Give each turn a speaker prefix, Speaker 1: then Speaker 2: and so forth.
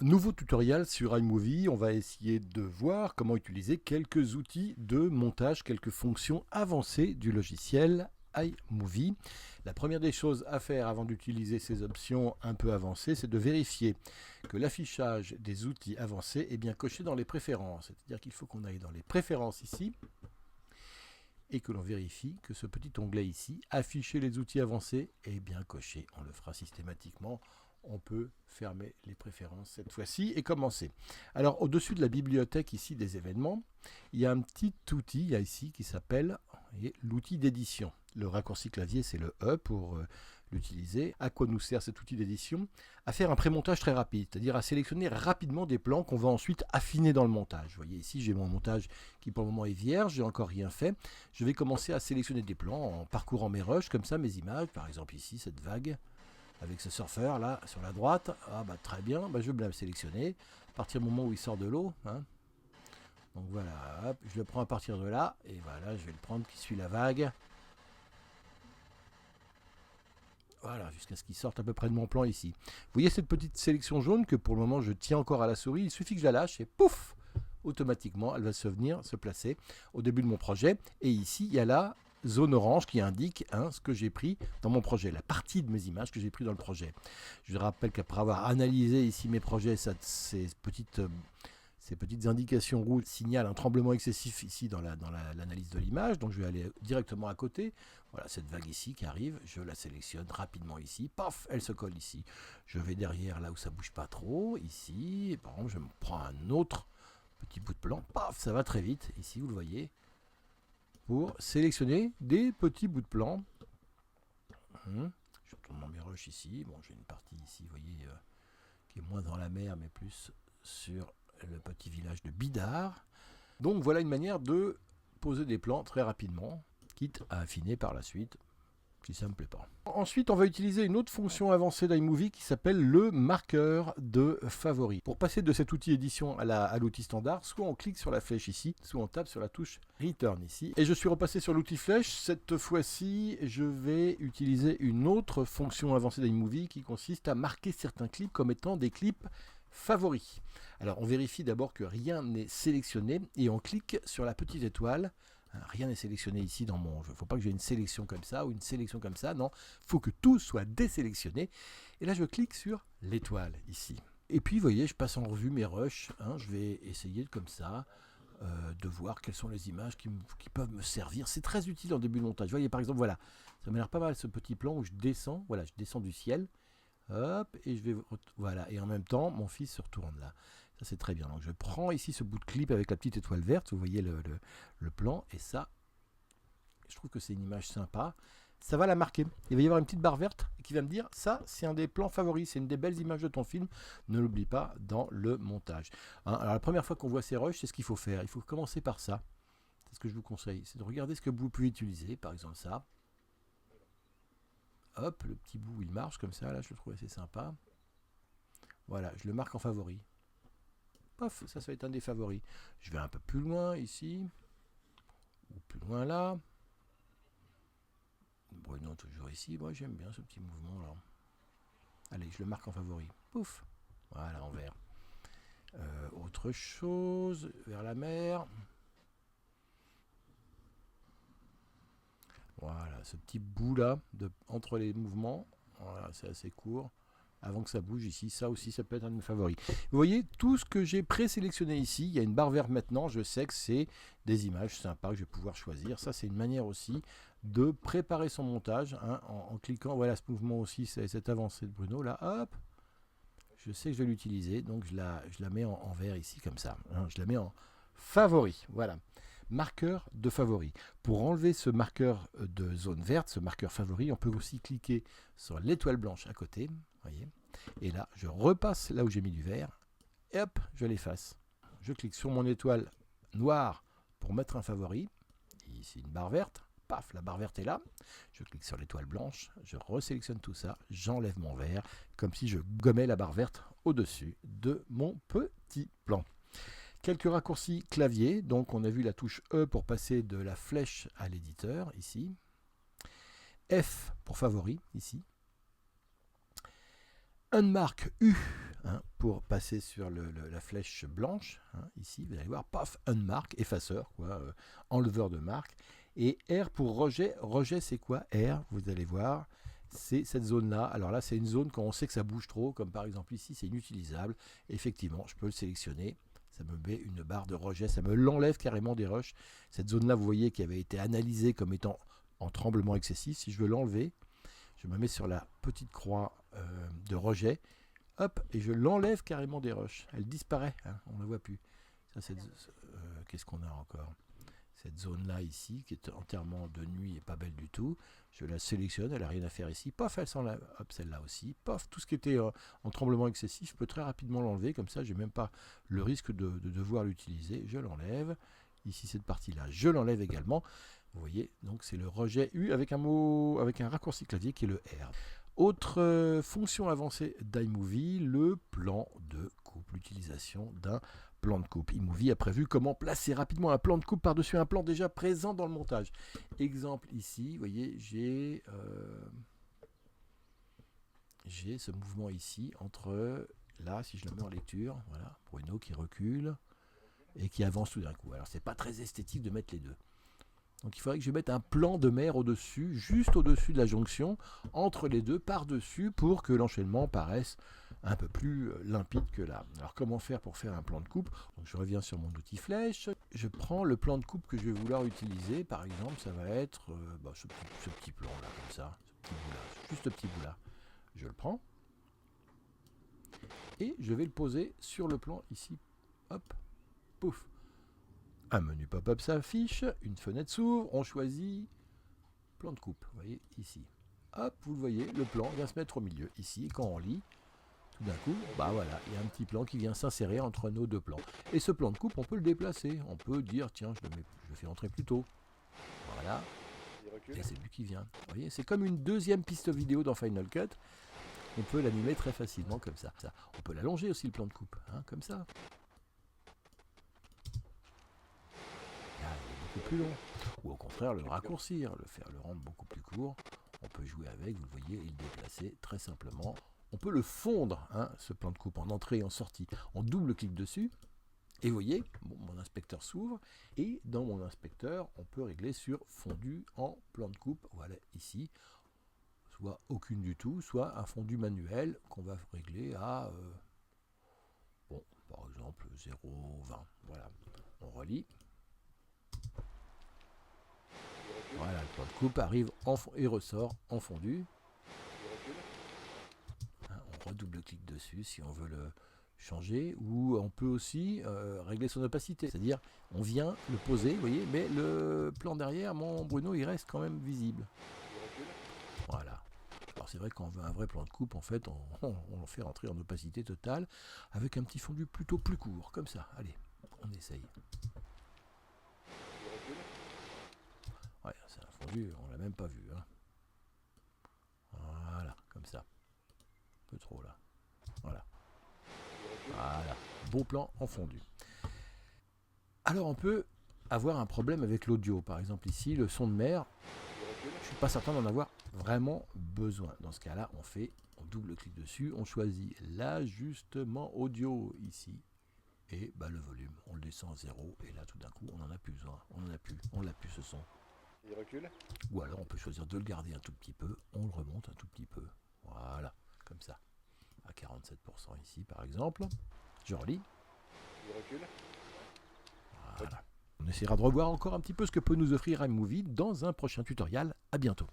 Speaker 1: Nouveau tutoriel sur iMovie, on va essayer de voir comment utiliser quelques outils de montage, quelques fonctions avancées du logiciel iMovie. La première des choses à faire avant d'utiliser ces options un peu avancées, c'est de vérifier que l'affichage des outils avancés est bien coché dans les préférences. C'est-à-dire qu'il faut qu'on aille dans les préférences ici et que l'on vérifie que ce petit onglet ici, afficher les outils avancés, est bien coché. On le fera systématiquement. On peut fermer les préférences cette fois-ci et commencer. Alors au-dessus de la bibliothèque ici des événements, il y a un petit outil ici qui s'appelle l'outil d'édition. Le raccourci clavier c'est le E pour l'utiliser. À quoi nous sert cet outil d'édition? À faire un pré-montage très rapide, c'est-à-dire à sélectionner rapidement des plans qu'on va ensuite affiner dans le montage. Vous voyez ici j'ai mon montage qui pour le moment est vierge, j'ai encore rien fait. Je vais commencer à sélectionner des plans en parcourant mes rushs, comme ça mes images, par exemple ici cette vague avec ce surfeur là sur la droite. Ah bah très bien, bah, je vais bien le sélectionner à partir du moment où il sort de l'eau, hein. Donc voilà, hop, je le prends à partir de là et voilà, je vais le prendre qui suit la vague, voilà, jusqu'à ce qu'il sorte à peu près de mon plan ici. Vous voyez cette petite sélection jaune que pour le moment je tiens encore à la souris, il suffit que je la lâche et pouf, automatiquement elle va venir se placer au début de mon projet. Et ici il y a la zone orange qui indique ce que j'ai pris dans mon projet, la partie de mes images que j'ai pris dans le projet. Je rappelle qu'après avoir analysé ici mes projets, ces petites indications rouges signalent un tremblement excessif ici dans l'analyse de l'image. Donc je vais aller directement à côté. Voilà cette vague ici qui arrive, je la sélectionne rapidement ici, paf, elle se colle ici. Je vais derrière là où ça bouge pas trop, ici, et par exemple je me prends un autre petit bout de plan, paf, ça va très vite, ici vous le voyez, pour sélectionner des petits bouts de plan. Je tourne dans mes rushs ici. Bon, j'ai une partie ici, vous voyez, qui est moins dans la mer, mais plus sur le petit village de Bidart. Donc voilà une manière de poser des plans très rapidement, quitte à affiner par la suite, si ça ne me plaît pas. Ensuite, on va utiliser une autre fonction avancée d'iMovie qui s'appelle le marqueur de favoris. Pour passer de cet outil édition à l'outil standard, soit on clique sur la flèche ici, soit on tape sur la touche Return ici. Et je suis repassé sur l'outil flèche. Cette fois-ci, je vais utiliser une autre fonction avancée d'iMovie qui consiste à marquer certains clips comme étant des clips favoris. Alors, on vérifie d'abord que rien n'est sélectionné et on clique sur la petite étoile. Rien n'est sélectionné ici dans mon... Il ne faut pas que j'ai une sélection comme ça ou une sélection comme ça, non. Il faut que tout soit désélectionné. Et là, je clique sur l'étoile ici. Et puis, vous voyez, je passe en revue mes rushs. Je vais essayer comme ça de voir quelles sont les images qui peuvent me servir. C'est très utile en début de montage. Vous voyez, par exemple, voilà, ça m'a l'air pas mal ce petit plan où je descends. Voilà, je descends du ciel. Hop, et je vais... Voilà, et en même temps, mon fils se retourne là. Ça c'est très bien. Donc je prends ici ce bout de clip avec la petite étoile verte, vous voyez le plan, et ça, je trouve que c'est une image sympa. Ça va la marquer. Il va y avoir une petite barre verte qui va me dire, ça c'est un des plans favoris, c'est une des belles images de ton film, ne l'oublie pas dans le montage. Alors la première fois qu'on voit ces rushs, c'est ce qu'il faut faire. Il faut commencer par ça. C'est ce que je vous conseille, c'est de regarder ce que vous pouvez utiliser, par exemple ça. Hop, le petit bout il marche comme ça, là je le trouve assez sympa. Voilà, je le marque en favori. Paf, ça va être un des favoris. Je vais un peu plus loin ici, ou plus loin là. Bruno toujours ici. Moi j'aime bien ce petit mouvement là. Allez, je le marque en favori. Pouf, voilà en vert. Autre chose, vers la mer. Voilà, ce petit bout là, entre les mouvements. Voilà, c'est assez court. Avant que ça bouge ici, ça aussi ça peut être un de mes favoris. Vous voyez tout ce que j'ai présélectionné ici, il y a une barre verte maintenant, je sais que c'est des images sympas que je vais pouvoir choisir. Ça c'est une manière aussi de préparer son montage en cliquant, voilà ce mouvement aussi, c'est cette avancée de Bruno là, hop, je sais que je vais l'utiliser, donc je la mets en vert ici comme ça, je la mets en favori, voilà. Marqueur de favori. Pour enlever ce marqueur de zone verte, ce marqueur favori, on peut aussi cliquer sur l'étoile blanche à côté. Voyez, et là, je repasse là où j'ai mis du vert. Et hop, je l'efface. Je clique sur mon étoile noire pour mettre un favori. Ici, une barre verte. Paf, la barre verte est là. Je clique sur l'étoile blanche. Je resélectionne tout ça. J'enlève mon vert. Comme si je gommais la barre verte au-dessus de mon petit plan. Quelques raccourcis clavier, donc on a vu la touche E pour passer de la flèche à l'éditeur, ici. F pour favori, ici. Unmark U, hein, pour passer sur la flèche blanche, hein, ici, vous allez voir, paf, unmark, effaceur, quoi, enleveur de marque. Et R pour rejet. Rejet, c'est quoi R? Vous allez voir, c'est cette zone-là. Alors là, c'est une zone quand on sait que ça bouge trop, comme par exemple ici, c'est inutilisable. Effectivement, je peux le sélectionner. Ça me met une barre de rejet, ça me l'enlève carrément des rushs. Cette zone-là, vous voyez, qui avait été analysée comme étant en tremblement excessif. Si je veux l'enlever, je me mets sur la petite croix de rejet, hop, et je l'enlève carrément des rushs. Elle disparaît, hein, on ne la voit plus. Ça, c'est qu'est-ce qu'on a encore? Cette zone-là ici, qui est entièrement de nuit et pas belle du tout. Je la sélectionne, elle n'a rien à faire ici. Pof, elle s'enlève. Hop, celle-là aussi. Pof, tout ce qui était en tremblement excessif, je peux très rapidement l'enlever. Comme ça, je n'ai même pas le risque de devoir l'utiliser. Je l'enlève. Ici, cette partie-là, je l'enlève également. Vous voyez, donc c'est le rejet U avec un raccourci clavier qui est le R. Autre fonction avancée d'iMovie, le plan de coupe, l'utilisation d'un plan de coupe. iMovie a prévu comment placer rapidement un plan de coupe par-dessus un plan déjà présent dans le montage. Exemple ici, vous voyez, j'ai ce mouvement ici entre, là, si je le mets en lecture, voilà, Bruno qui recule et qui avance tout d'un coup. Alors c'est pas très esthétique de mettre les deux. Donc il faudrait que je mette un plan de mer au-dessus, juste au-dessus de la jonction, entre les deux, par-dessus, pour que l'enchaînement paraisse un peu plus limpide que là. Alors comment faire pour faire un plan de coupe? Donc, je reviens sur mon outil flèche, je prends le plan de coupe que je vais vouloir utiliser, par exemple ça va être ce petit plan là, comme ça, ce petit bout là, juste ce petit bout là. Je le prends, et je vais le poser sur le plan ici, hop, pouf. Un menu pop-up s'affiche, une fenêtre s'ouvre, on choisit plan de coupe, vous voyez ici. Hop, vous le voyez, le plan vient se mettre au milieu. Ici, quand on lit, tout d'un coup, bah voilà, il y a un petit plan qui vient s'insérer entre nos deux plans. Et ce plan de coupe, on peut le déplacer. On peut dire, tiens, je le fais entrer plus tôt. Voilà. Et c'est lui qui vient. Vous voyez, c'est comme une deuxième piste vidéo dans Final Cut. On peut l'animer très facilement comme ça. On peut l'allonger aussi, le plan de coupe, hein, comme ça. Plus long, ou au contraire le raccourcir, le rendre beaucoup plus court. On peut jouer avec, vous le voyez, et le déplacer très simplement. On peut le fondre, hein, ce plan de coupe, en entrée et en sortie. On double-clique dessus, et vous voyez, bon, mon inspecteur s'ouvre, et dans mon inspecteur, on peut régler sur fondu en plan de coupe, voilà, ici, soit aucune du tout, soit un fondu manuel qu'on va régler à, bon, par exemple, 0,20, voilà, on relie. Voilà, le plan de coupe arrive et ressort en fondu. On redouble-clique dessus si on veut le changer. Ou on peut aussi régler son opacité. C'est-à-dire, on vient le poser, vous voyez, mais le plan derrière, mon Bruno, il reste quand même visible. Voilà. Alors c'est vrai qu'on veut un vrai plan de coupe, en fait, on le fait rentrer en opacité totale avec un petit fondu plutôt plus court, comme ça. Allez, on essaye. Ouais, c'est un fondu, on l'a même pas vu. Hein. Voilà, comme ça. Un peu trop là. Voilà. Voilà. Bon plan en fondu. Alors on peut avoir un problème avec l'audio. Par exemple ici, le son de mer, je ne suis pas certain d'en avoir vraiment besoin. Dans ce cas-là, on double-clique dessus, on choisit l'ajustement audio ici. Et bah, le volume, on le descend à 0. Et là, tout d'un coup, on n'en a plus besoin. On l'a plus ce son.
Speaker 2: Il recule.
Speaker 1: Ou alors on peut choisir de le garder un tout petit peu, on le remonte un tout petit peu. Voilà, comme ça. À 47% ici par exemple. Je relis.
Speaker 2: Il recule.
Speaker 1: Voilà. On essaiera de revoir encore un petit peu ce que peut nous offrir iMovie dans un prochain tutoriel. À bientôt.